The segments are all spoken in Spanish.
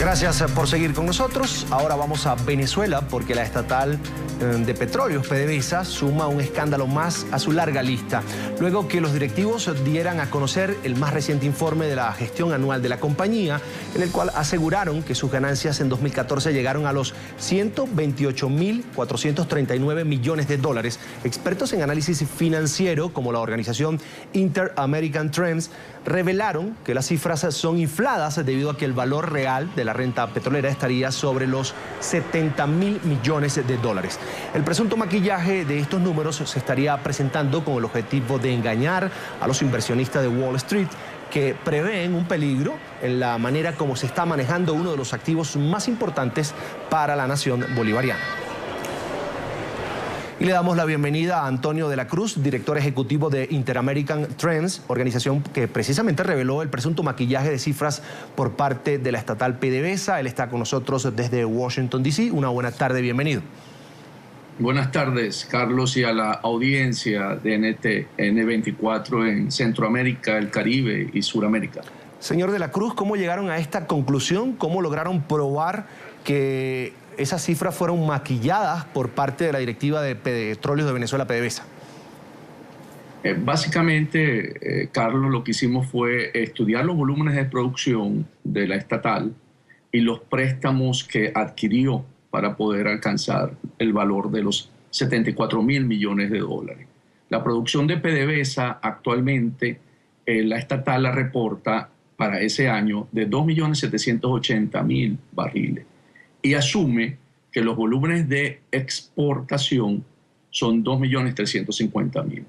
Gracias por seguir con nosotros. Ahora vamos a Venezuela porque la estatal de petróleos, PDVSA, suma un escándalo más a su larga lista. Luego que los directivos dieran a conocer el más reciente informe de la gestión anual de la compañía, en el cual aseguraron que sus ganancias en 2014 llegaron a los 128.439 millones de dólares. Expertos en análisis financiero, como la organización Inter-American Trends, revelaron que las cifras son infladas debido a que el valor real de la renta petrolera estaría sobre los 70.000 millones de dólares. El presunto maquillaje de estos números se estaría presentando con el objetivo de engañar a los inversionistas de Wall Street, que prevén un peligro en la manera como se está manejando uno de los activos más importantes para la nación bolivariana. Y le damos la bienvenida a Antonio de la Cruz, director ejecutivo de Inter-American Trends, organización que precisamente reveló el presunto maquillaje de cifras por parte de la estatal PDVSA. Él está con nosotros desde Washington, D.C. Una buena tarde, bienvenido. Buenas tardes, Carlos, y a la audiencia de NTN24 en Centroamérica, el Caribe y Suramérica. Señor de la Cruz, ¿cómo llegaron a esta conclusión? ¿Cómo lograron probar que esas cifras fueron maquilladas por parte de la directiva de Petróleos de Venezuela, PDVSA? Básicamente, Carlos, lo que hicimos fue estudiar los volúmenes de producción de la estatal y los préstamos que adquirió para poder alcanzar el valor de los 74.000 millones de dólares. La producción de PDVSA actualmente, la estatal la reporta para ese año de 2.780.000 barriles. Y asume que los volúmenes de exportación son 2.350.000.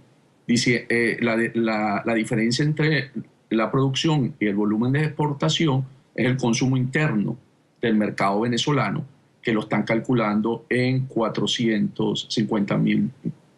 Dice, la diferencia entre la producción y el volumen de exportación es el consumo interno del mercado venezolano, que lo están calculando en 450.000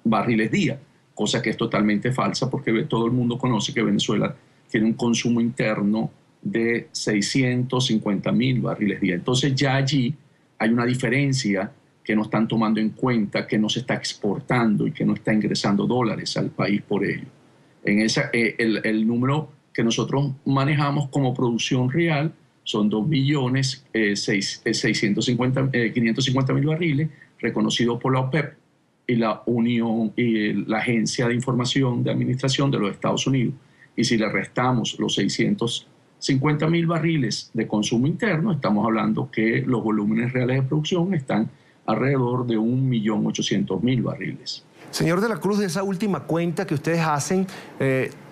barriles día, cosa que es totalmente falsa porque todo el mundo conoce que Venezuela tiene un consumo interno de 650.000 barriles día. Entonces ya allí hay una diferencia que no están tomando en cuenta, que no se está exportando y que no está ingresando dólares al país por ello. El número que nosotros manejamos como producción real son 2.550.000 barriles, reconocidos por la OPEP y la Unión y la Agencia de Información de Administración de los Estados Unidos. Y si le restamos los 650.000 barriles de consumo interno, estamos hablando que los volúmenes reales de producción están alrededor de 1.800.000 barriles. Señor de la Cruz, de esa última cuenta que ustedes hacen,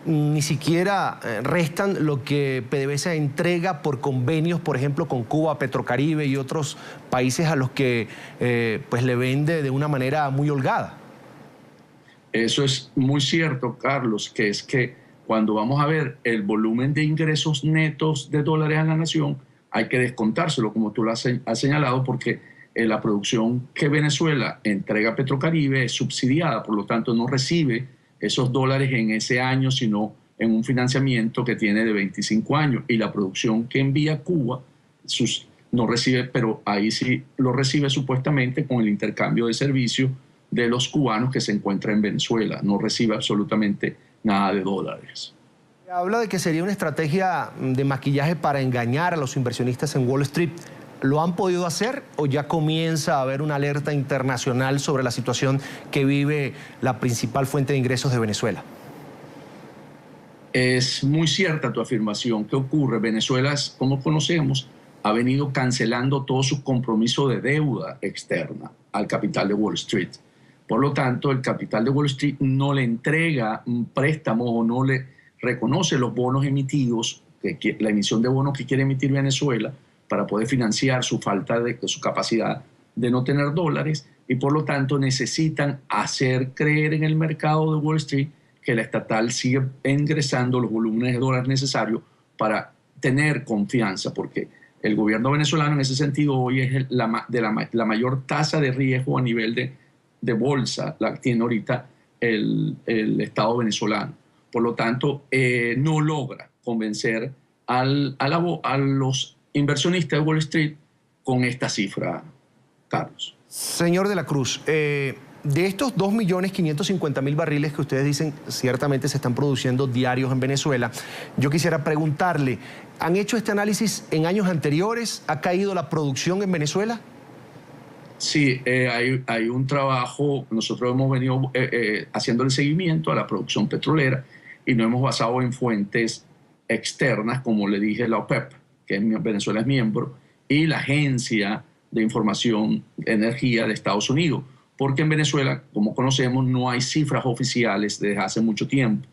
ni siquiera restan lo que PDVSA entrega por convenios, por ejemplo, con Cuba, Petrocaribe y otros países a los que pues le vende de una manera muy holgada. Eso es muy cierto, Carlos, que es que cuando vamos a ver el volumen de ingresos netos de dólares a la nación, hay que descontárselo, como tú lo has señalado, porque la producción que Venezuela entrega a Petrocaribe es subsidiada, por lo tanto no recibe esos dólares en ese año, sino en un financiamiento que tiene de 25 años. Y la producción que envía Cuba no recibe, pero ahí sí lo recibe supuestamente con el intercambio de servicios de los cubanos que se encuentran en Venezuela. No recibe absolutamente nada de dólares. Habla de que sería una estrategia de maquillaje para engañar a los inversionistas en Wall Street. ¿Lo han podido hacer o ya comienza a haber una alerta internacional sobre la situación que vive la principal fuente de ingresos de Venezuela? Es muy cierta tu afirmación. ¿Qué ocurre? Venezuela, como conocemos, ha venido cancelando todos sus compromisos de deuda externa al capital de Wall Street. Por lo tanto, el capital de Wall Street no le entrega un préstamo o no le reconoce los bonos emitidos, la emisión de bonos que quiere emitir Venezuela para poder financiar su capacidad de no tener dólares, y por lo tanto necesitan hacer creer en el mercado de Wall Street que la estatal sigue ingresando los volúmenes de dólares necesarios para tener confianza, porque el gobierno venezolano en ese sentido hoy es la mayor tasa de riesgo a nivel de bolsa, la tiene ahorita el Estado venezolano. Por lo tanto, no logra convencer a los inversionistas de Wall Street con esta cifra, Carlos. Señor de la Cruz, de estos 2.550.000 barriles que ustedes dicen ciertamente se están produciendo diarios en Venezuela, yo quisiera preguntarle, ¿han hecho este análisis en años anteriores? ¿Ha caído la producción en Venezuela? Sí, hay un trabajo, nosotros hemos venido haciendo el seguimiento a la producción petrolera y nos hemos basado en fuentes externas, como le dije, la OPEP, que Venezuela es miembro, y la Agencia de Información de Energía de Estados Unidos, porque en Venezuela, como conocemos, no hay cifras oficiales desde hace mucho tiempo,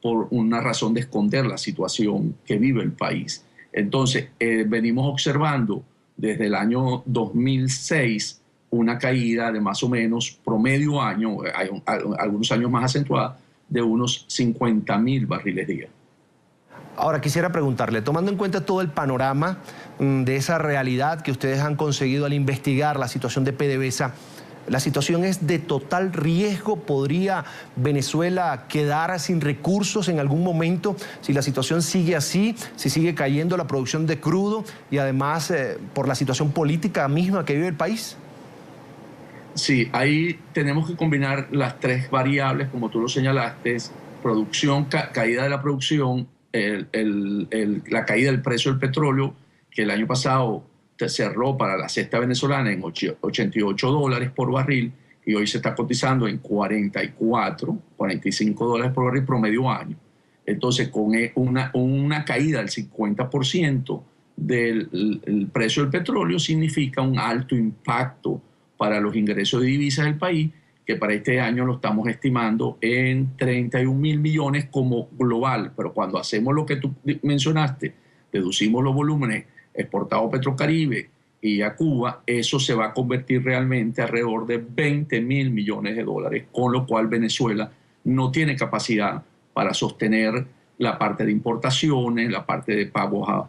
por una razón de esconder la situación que vive el país. Entonces, venimos observando desde el año 2006 una caída de más o menos promedio año, hay algunos años más acentuada, de unos 50.000 barriles día. Ahora quisiera preguntarle, tomando en cuenta todo el panorama de esa realidad que ustedes han conseguido al investigar la situación de PDVSA, ¿la situación es de total riesgo? ¿Podría Venezuela quedar sin recursos en algún momento si la situación sigue así, si sigue cayendo la producción de crudo y además por la situación política misma que vive el país? Sí, ahí tenemos que combinar las tres variables, como tú lo señalaste, producción, caída de la producción, la caída del precio del petróleo, que el año pasado cerró para la cesta venezolana en $88 por barril y hoy se está cotizando en 44, 45 dólares por barril promedio año. Entonces, con una caída del 50% del precio del petróleo significa un alto impacto para los ingresos de divisas del país, que para este año lo estamos estimando en 31.000 millones como global. Pero cuando hacemos lo que tú mencionaste, deducimos los volúmenes exportados a Petrocaribe y a Cuba, eso se va a convertir realmente alrededor de 20.000 millones de dólares, con lo cual Venezuela no tiene capacidad para sostener la parte de importaciones, la parte de pagos a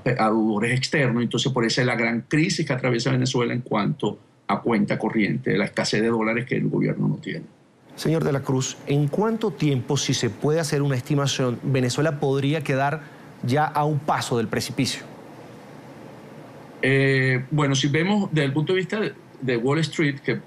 deudores externos. Entonces, por eso es la gran crisis que atraviesa Venezuela en cuanto a cuenta corriente, la escasez de dólares que el gobierno no tiene. Señor de la Cruz, ¿en cuánto tiempo, si se puede hacer una estimación, Venezuela podría quedar ya a un paso del precipicio? Bueno, si vemos desde el punto de vista de Wall Street, que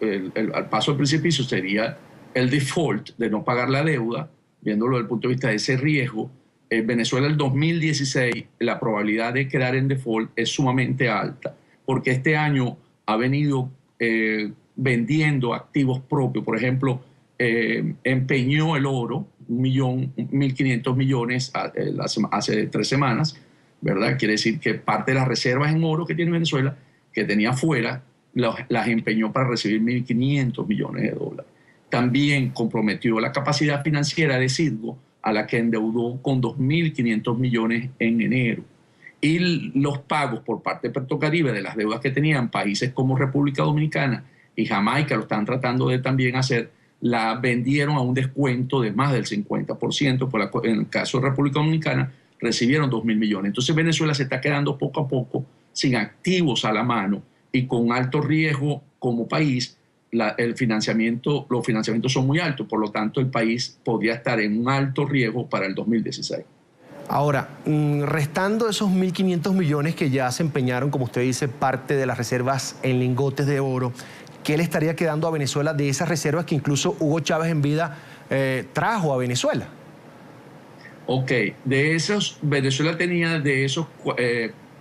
al paso del precipicio sería el default de no pagar la deuda, viéndolo desde el punto de vista de ese riesgo, Venezuela el 2016 la probabilidad de quedar en default es sumamente alta, porque este año ha venido vendiendo activos propios. Por ejemplo, empeñó el oro, 1.500 millones hace 3 semanas, ¿verdad? Quiere decir que parte de las reservas en oro que tiene Venezuela, que tenía afuera, las empeñó para recibir 1.500 millones de dólares. También comprometió la capacidad financiera de Citgo, a la que endeudó con 2.500 millones en enero. Y los pagos por parte de Petrocaribe de las deudas que tenían países como República Dominicana y Jamaica, lo están tratando de también hacer, la vendieron a un descuento de más del 50%. En el caso de República Dominicana, recibieron 2.000 millones. Entonces Venezuela se está quedando poco a poco sin activos a la mano y con alto riesgo como país. Los financiamientos son muy altos, por lo tanto el país podría estar en un alto riesgo para el 2016. Ahora, restando esos 1.500 millones que ya se empeñaron, como usted dice, parte de las reservas en lingotes de oro, ¿qué le estaría quedando a Venezuela de esas reservas que incluso Hugo Chávez en vida trajo a Venezuela? Ok, Venezuela tenía de esos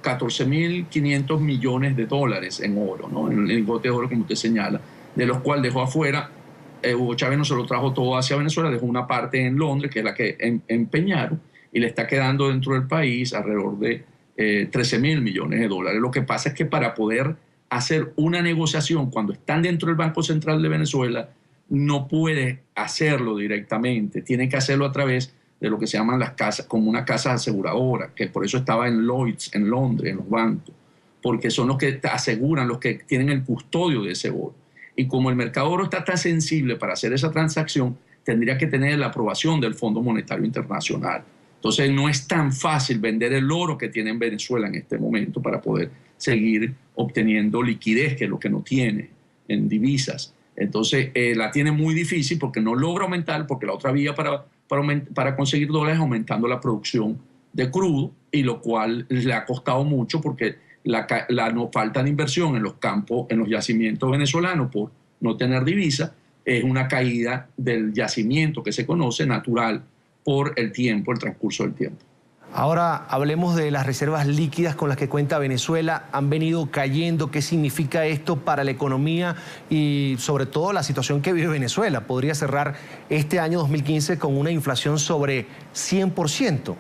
14.500 millones de dólares en oro, ¿no? En lingote de oro, como usted señala, de los cuales dejó afuera, Hugo Chávez no se lo trajo todo hacia Venezuela, dejó una parte en Londres, que es la que empeñaron, y le está quedando dentro del país alrededor de 13.000 millones de dólares. Lo que pasa es que para poder hacer una negociación cuando están dentro del Banco Central de Venezuela, no puede hacerlo directamente, tiene que hacerlo a través de lo que se llaman las casas, como una casa aseguradora, que por eso estaba en Lloyds, en Londres, en los bancos, porque son los que te aseguran, los que tienen el custodio de ese oro. Y como el mercado de oro está tan sensible para hacer esa transacción, tendría que tener la aprobación del Fondo Monetario Internacional. Entonces no es tan fácil vender el oro que tiene en Venezuela en este momento para poder seguir obteniendo liquidez, que es lo que no tiene en divisas. Entonces la tiene muy difícil porque no logra aumentar, porque la otra vía para conseguir dólares es aumentando la producción de crudo, y lo cual le ha costado mucho porque la no falta de inversión en los campos, en los yacimientos venezolanos por no tener divisa, es una caída del yacimiento que se conoce natural por el tiempo, el transcurso del tiempo. Ahora hablemos de las reservas líquidas con las que cuenta Venezuela. Han venido cayendo. ¿Qué significa esto para la economía y sobre todo la situación que vive Venezuela? Podría cerrar este año 2015 con una inflación sobre 100%.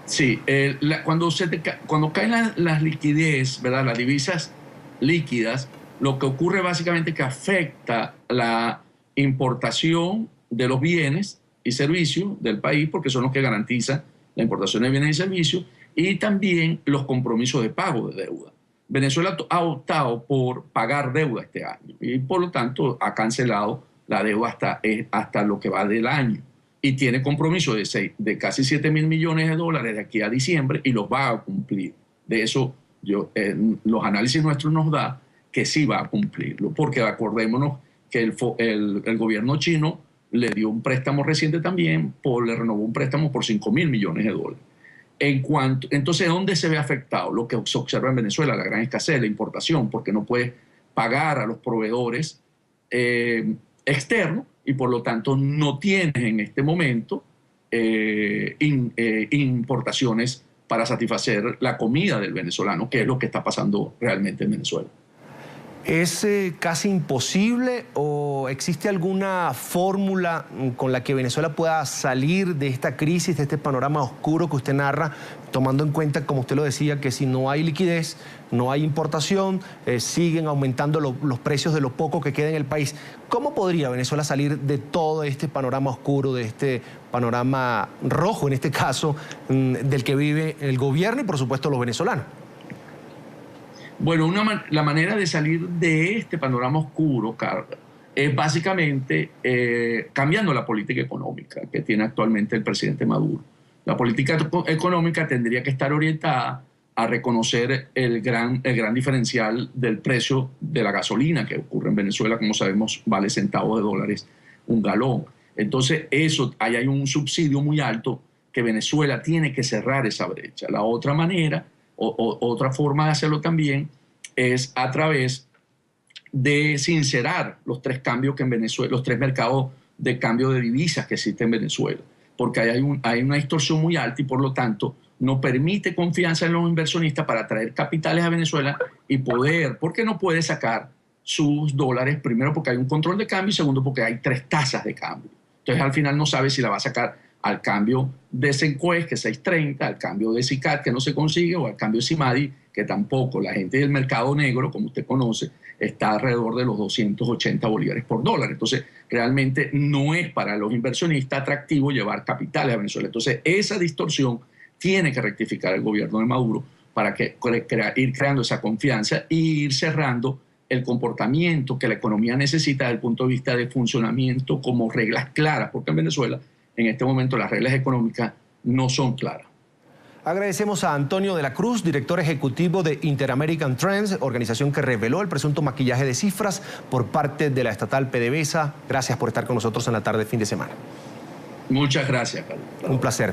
Sí, cuando caen las liquidez, ¿verdad? Las divisas líquidas, lo que ocurre básicamente es que afecta la importación de los bienes y servicios del país, porque son los que garantizan la importación de bienes y servicios, y también los compromisos de pago de deuda. Venezuela ha optado por pagar deuda este año y por lo tanto ha cancelado la deuda hasta lo que va del año. Y tiene compromiso de casi 7 mil millones de dólares de aquí a diciembre y los va a cumplir. De eso los análisis nuestros nos da que sí va a cumplirlo, porque acordémonos que el gobierno chino le dio un préstamo reciente también, le renovó un préstamo por 5 mil millones de dólares. Entonces, ¿dónde se ve afectado? Lo que se observa en Venezuela, la gran escasez, la importación, porque no puede pagar a los proveedores externos y por lo tanto no tienes en este momento importaciones para satisfacer la comida del venezolano, que es lo que está pasando realmente en Venezuela. ¿Es casi imposible o existe alguna fórmula con la que Venezuela pueda salir de esta crisis, de este panorama oscuro que usted narra, tomando en cuenta, como usted lo decía, que si no hay liquidez, no hay importación, siguen aumentando los precios de lo poco que queda en el país? ¿Cómo podría Venezuela salir de todo este panorama oscuro, de este panorama rojo, en este caso, del que vive el gobierno y, por supuesto, los venezolanos? Bueno, la manera de salir de este panorama oscuro, Carlos, es básicamente cambiando la política económica que tiene actualmente el presidente Maduro. La política económica tendría que estar orientada a reconocer el gran diferencial del precio de la gasolina que ocurre en Venezuela, como sabemos, vale centavos de dólares un galón. Entonces, ahí hay un subsidio muy alto que Venezuela tiene que cerrar esa brecha. La otra manera, otra forma de hacerlo también es a través de sincerar los tres cambios que en Venezuela, los tres mercados de cambio de divisas que existen en Venezuela, porque hay una distorsión muy alta y por lo tanto no permite confianza en los inversionistas para traer capitales a Venezuela y porque no puede sacar sus dólares, primero porque hay un control de cambio y segundo porque hay tres tasas de cambio. Entonces al final no sabe si la va a sacar al cambio de Sencues, que es 6.30, al cambio de SICAD, que no se consigue, o al cambio de Simadi, que tampoco. La gente del mercado negro, como usted conoce, está alrededor de los 280 bolívares por dólar. Entonces, realmente no es para los inversionistas atractivo llevar capitales a Venezuela. Entonces, esa distorsión tiene que rectificar el gobierno de Maduro para ir creando esa confianza e ir cerrando el comportamiento que la economía necesita desde el punto de vista de funcionamiento como reglas claras, porque en Venezuela en este momento las reglas económicas no son claras. Agradecemos a Antonio de la Cruz, director ejecutivo de Inter-American Trends, organización que reveló el presunto maquillaje de cifras por parte de la estatal PDVSA. Gracias por estar con nosotros en la tarde de fin de semana. Muchas gracias, Carlos. Un placer.